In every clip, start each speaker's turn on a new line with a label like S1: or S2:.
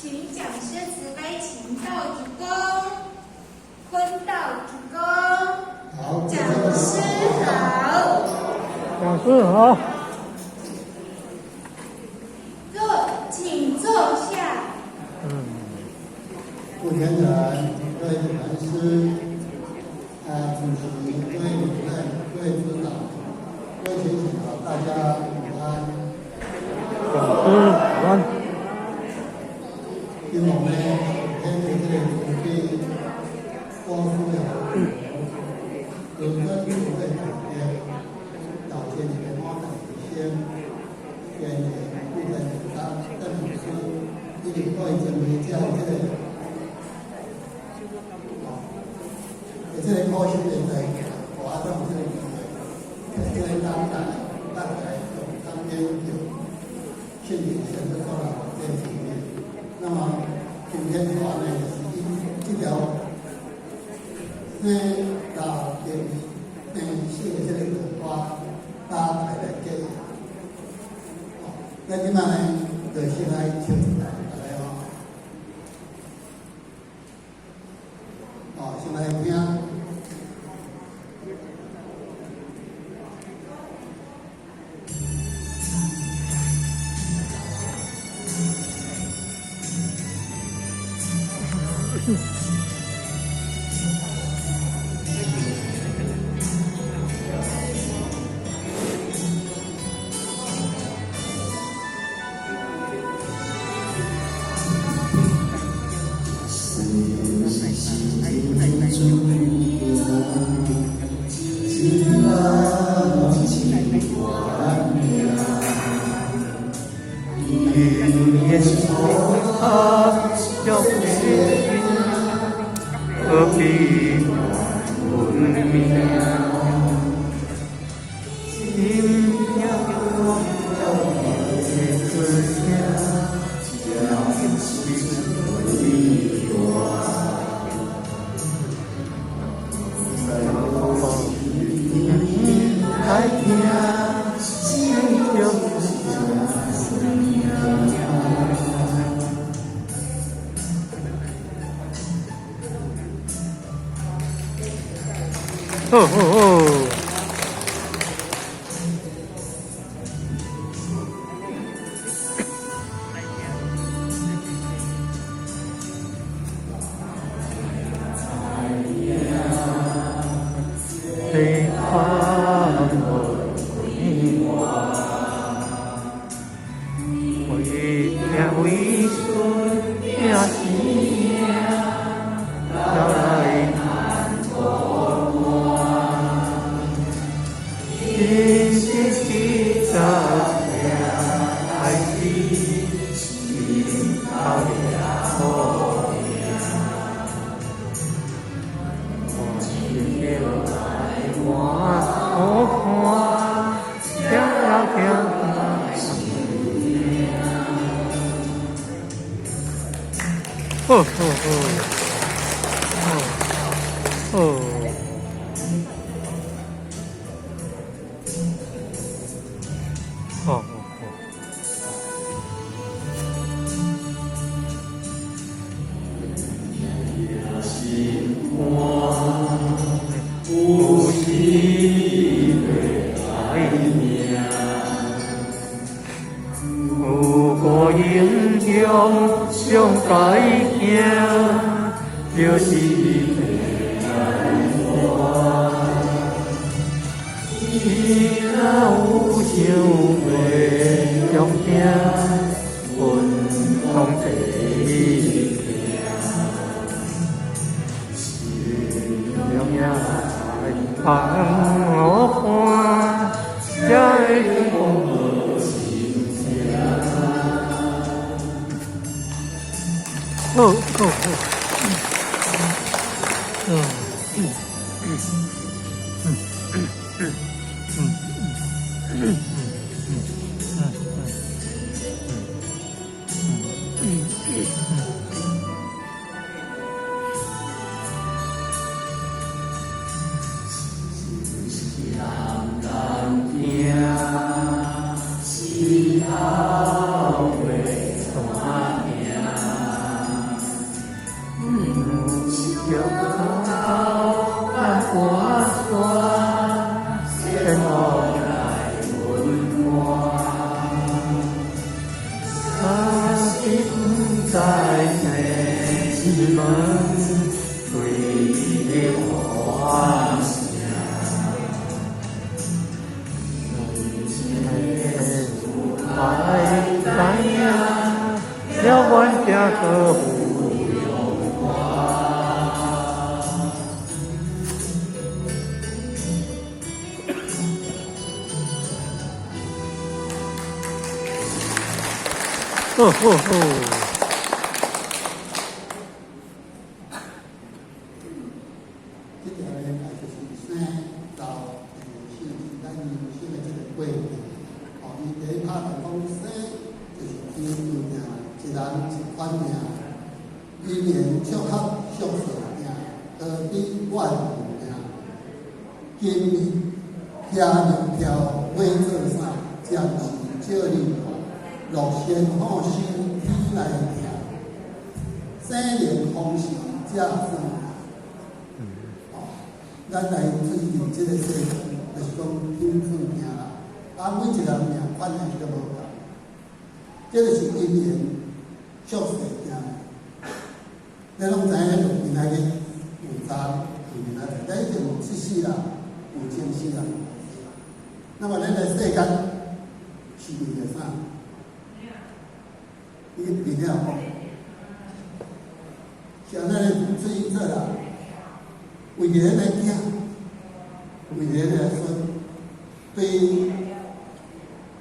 S1: 请讲诗词悲情道主公，坤道主公，
S2: 好，
S1: 讲诗好，
S3: 讲诗好。
S1: 请坐下。
S2: 顾全人、各位禅师、主席、各位主任、各位指导、各位学习好，大家午安。
S3: 讲诗午安。
S2: 因为我们今天这个土地光复了，有跟主任改变，早些年的发展先，跟部分当政府一定会成为这样这个。这个高兴的在我按照这个机会，因为大概当天有现场全部到了这里面。那么今天的话呢，也是一条到新的这个花搭台的建议。那今晚呢，就先来请大家先来听。
S3: 好。在西门吹的花香，爱在呀，了万家的湖有花。哦哦哦！
S2: 这条呢，就是生到四咱人生的这个过程。哦，伊第一拍来讲生，就是天命命，一人一款命，伊年祝福祝寿命，得比万命。今日听着跳，会做啥？将是少年华，乐仙好心天来听，生年丰时才算。咱来推进这个世界，就是讲天注命啦。啊，每一个人命反正都无同，这就是因缘宿世命。咱拢知影，就今仔日有早有明仔载，咱一定有一世人，有前世人。那么咱来世间是为了啥？伊为了像咱的注意做啦。为了咱的囝，为了咱的孙，对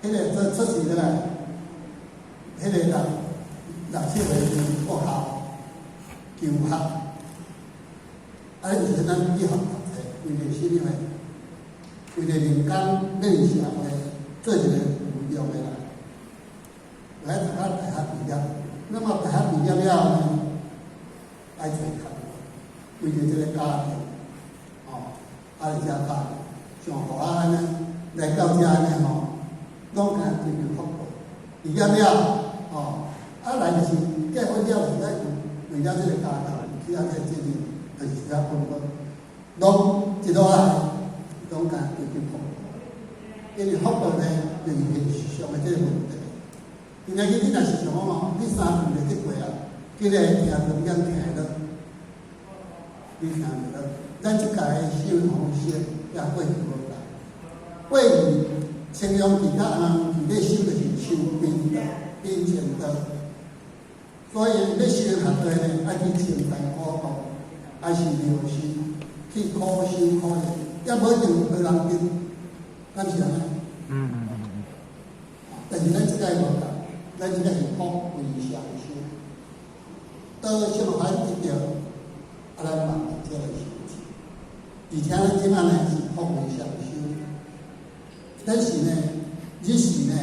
S2: 迄个做出世的来，迄个人60岁学校求学，就是咱去学读册，为了什么？为了人间认社会，做一个有用的人。来读大学毕业，那么大学毕业了呢，爱做工。为了这个家庭，而且家上好啊呢，来到这呢拢敢追求福报。毕业了，来就是结婚了，是为了这个家庭，其他这个就是其他分分，拢一路来，拢敢追求福报。因为福报呢，就是现实上的这个问题。今仔日你若是想讲你3年就得过啊，今日听着你讲听了。你听着，咱即届的修方式也过去无大，过去清凉其他人伫咧修就是修兵道、兵前道，所以要修学对呢，爱去青山苦读，爱是留心去苦修苦练，也无一定有人跟，敢是安尼？但是咱即届无大，咱即届是苦为上修，到上海一条。咱慢慢这个修持，而且咱即摆呢是福为上修，但是呢，日时呢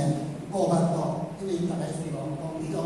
S2: 过法度，因为大家是讲讲